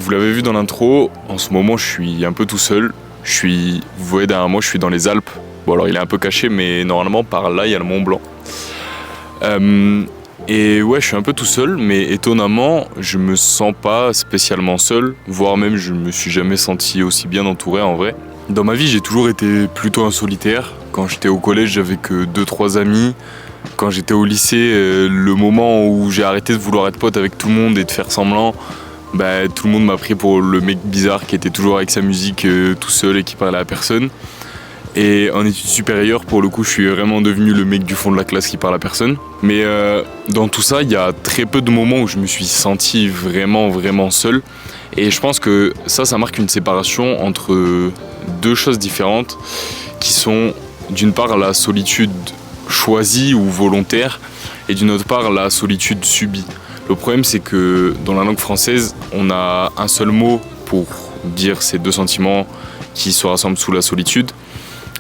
Vous l'avez vu dans l'intro, en ce moment je suis un peu tout seul. Vous voyez derrière moi, je suis dans les Alpes. Bon alors il est un peu caché, mais normalement par là il y a le Mont Blanc. Et ouais, je suis un peu tout seul, mais étonnamment, je me sens pas spécialement seul, voire même je me suis jamais senti aussi bien entouré en vrai. Dans ma vie, j'ai toujours été plutôt un solitaire. Quand j'étais au collège, j'avais que 2-3 amis. Quand j'étais au lycée, le moment où j'ai arrêté de vouloir être pote avec tout le monde et de faire semblant, tout le monde m'a pris pour le mec bizarre qui était toujours avec sa musique tout seul et qui parlait à personne. Et en études supérieures, pour le coup, je suis vraiment devenu le mec du fond de la classe qui parle à personne. Mais dans tout ça, il y a très peu de moments où je me suis senti vraiment, vraiment seul. Et je pense que ça marque une séparation entre deux choses différentes qui sont d'une part la solitude choisie ou volontaire et d'une autre part la solitude subie. Le problème, c'est que dans la langue française, on a un seul mot pour dire ces deux sentiments qui se rassemblent sous la solitude.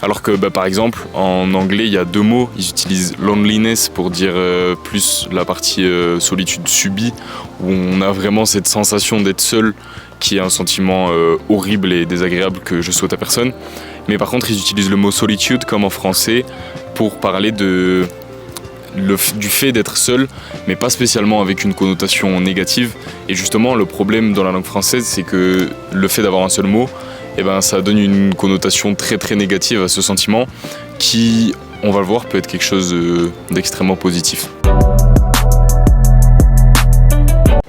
Alors que par exemple, en anglais, il y a deux mots. Ils utilisent loneliness pour dire plus la partie solitude subie, où on a vraiment cette sensation d'être seul, qui est un sentiment horrible et désagréable que je souhaite à personne. Mais par contre, ils utilisent le mot solitude comme en français pour parler du fait d'être seul, mais pas spécialement avec une connotation négative. Et justement, le problème dans la langue française, c'est que le fait d'avoir un seul mot, ça donne une connotation très très négative à ce sentiment qui, on va le voir, peut être quelque chose d'extrêmement positif.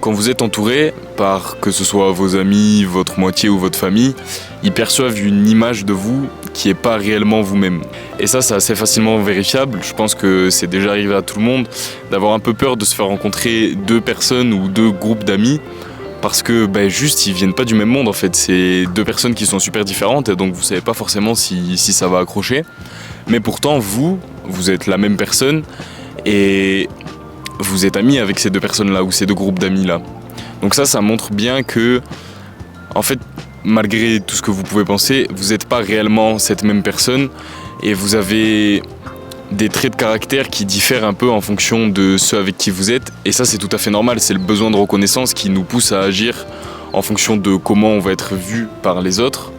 Quand vous êtes entouré par que ce soit vos amis, votre moitié ou votre famille, ils perçoivent une image de vous qui n'est pas réellement vous-même. Et ça, c'est assez facilement vérifiable. Je pense que c'est déjà arrivé à tout le monde d'avoir un peu peur de se faire rencontrer deux personnes ou deux groupes d'amis parce que juste ils viennent pas du même monde en fait. C'est deux personnes qui sont super différentes et donc vous savez pas forcément si ça va accrocher. Mais pourtant vous êtes la même personne et vous êtes amis avec ces deux personnes-là ou ces deux groupes d'amis-là. Donc ça montre bien que, en fait, malgré tout ce que vous pouvez penser, vous n'êtes pas réellement cette même personne et vous avez des traits de caractère qui diffèrent un peu en fonction de ceux avec qui vous êtes. Et ça, c'est tout à fait normal. C'est le besoin de reconnaissance qui nous pousse à agir en fonction de comment on va être vu par les autres.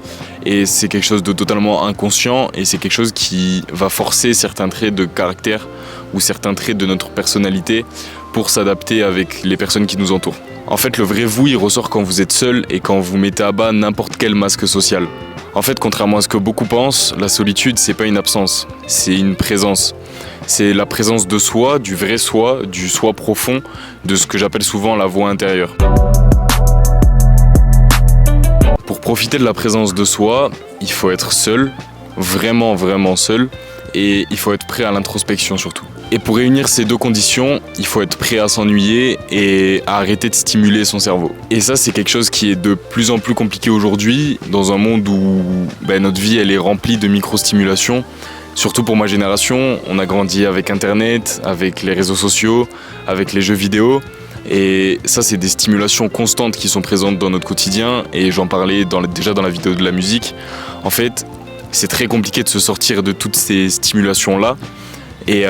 Et c'est quelque chose de totalement inconscient et c'est quelque chose qui va forcer certains traits de caractère ou certains traits de notre personnalité pour s'adapter avec les personnes qui nous entourent. En fait, le vrai vous, il ressort quand vous êtes seul et quand vous mettez à bas n'importe quel masque social. En fait, contrairement à ce que beaucoup pensent, la solitude, c'est pas une absence, c'est une présence. C'est la présence de soi, du vrai soi, du soi profond, de ce que j'appelle souvent la voix intérieure. Pour profiter de la présence de soi, il faut être seul, vraiment, vraiment seul, et il faut être prêt à l'introspection surtout. Et pour réunir ces deux conditions, il faut être prêt à s'ennuyer et à arrêter de stimuler son cerveau. Et ça, c'est quelque chose qui est de plus en plus compliqué aujourd'hui, dans un monde où notre vie elle est remplie de micro-stimulation. Surtout pour ma génération, on a grandi avec Internet, avec les réseaux sociaux, avec les jeux vidéo. Et ça, c'est des stimulations constantes qui sont présentes dans notre quotidien. Et j'en parlais déjà dans la vidéo de la musique. En fait, c'est très compliqué de se sortir de toutes ces stimulations-là. Et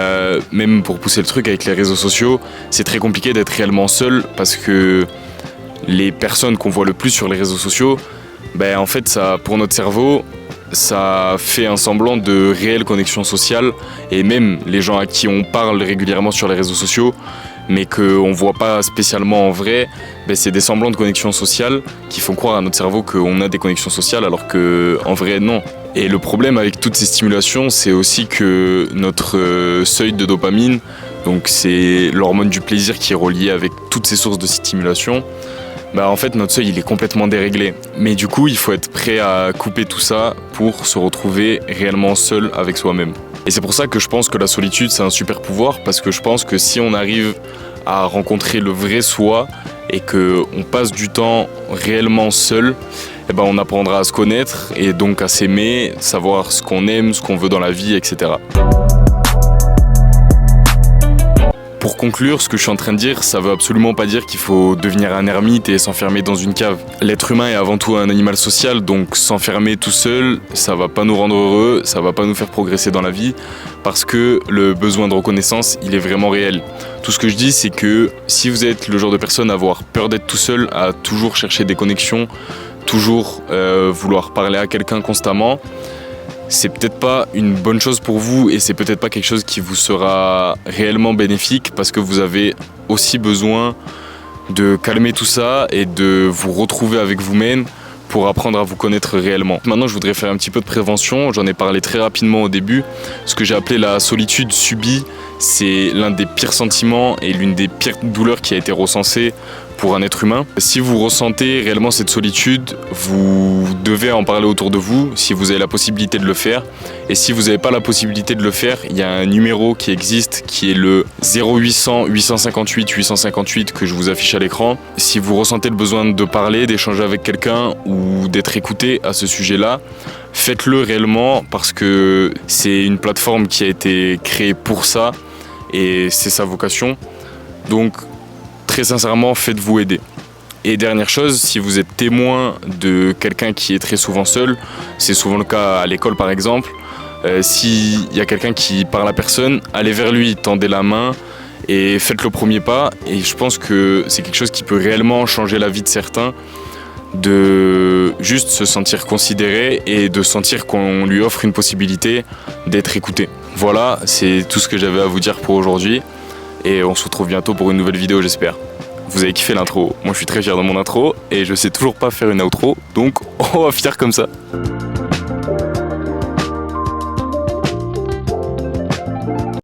même pour pousser le truc avec les réseaux sociaux, c'est très compliqué d'être réellement seul parce que les personnes qu'on voit le plus sur les réseaux sociaux, en fait, ça, pour notre cerveau, ça fait un semblant de réelle connexion sociale. Et même les gens à qui on parle régulièrement sur les réseaux sociaux, mais qu'on ne voit pas spécialement en vrai, c'est des semblants de connexion sociale qui font croire à notre cerveau qu'on a des connexions sociales alors qu'en vrai non. Et le problème avec toutes ces stimulations, c'est aussi que notre seuil de dopamine donc c'est l'hormone du plaisir qui est reliée avec toutes ces sources de stimulation, en fait notre seuil il est complètement déréglé. Mais du coup il faut être prêt à couper tout ça pour se retrouver réellement seul avec soi-même. Et c'est pour ça que je pense que la solitude c'est un super pouvoir, parce que je pense que si on arrive à rencontrer le vrai soi et qu'on passe du temps réellement seul, on apprendra à se connaître et donc à s'aimer, savoir ce qu'on aime, ce qu'on veut dans la vie, etc. Pour conclure, ce que je suis en train de dire, ça veut absolument pas dire qu'il faut devenir un ermite et s'enfermer dans une cave. L'être humain est avant tout un animal social, donc s'enfermer tout seul, ça va pas nous rendre heureux, ça va pas nous faire progresser dans la vie, parce que le besoin de reconnaissance, il est vraiment réel. Tout ce que je dis, c'est que si vous êtes le genre de personne à avoir peur d'être tout seul, à toujours chercher des connexions, toujours vouloir parler à quelqu'un constamment, c'est peut-être pas une bonne chose pour vous et c'est peut-être pas quelque chose qui vous sera réellement bénéfique, parce que vous avez aussi besoin de calmer tout ça et de vous retrouver avec vous-même pour apprendre à vous connaître réellement. Maintenant, je voudrais faire un petit peu de prévention. J'en ai parlé très rapidement au début. Ce que j'ai appelé la solitude subie, c'est l'un des pires sentiments et l'une des pires douleurs qui a été recensée pour un être humain. Si vous ressentez réellement cette solitude, vous devez en parler autour de vous, si vous avez la possibilité de le faire. Et si vous n'avez pas la possibilité de le faire, il y a un numéro qui existe, qui est le 0800 858 858 que je vous affiche à l'écran. Si vous ressentez le besoin de parler, d'échanger avec quelqu'un ou d'être écouté à ce sujet-là, faites-le réellement, parce que c'est une plateforme qui a été créée pour ça et c'est sa vocation. Donc, très sincèrement, faites-vous aider. Et dernière chose, si vous êtes témoin de quelqu'un qui est très souvent seul, c'est souvent le cas à l'école par exemple, s'il y a quelqu'un qui parle à personne, allez vers lui, tendez la main et faites le premier pas. Et je pense que c'est quelque chose qui peut réellement changer la vie de certains, de juste se sentir considéré et de sentir qu'on lui offre une possibilité d'être écouté. Voilà, c'est tout ce que j'avais à vous dire pour aujourd'hui. Et on se retrouve bientôt pour une nouvelle vidéo, j'espère. Vous avez kiffé l'intro. Moi je suis très fier de mon intro et je sais toujours pas faire une outro, donc on va finir comme ça.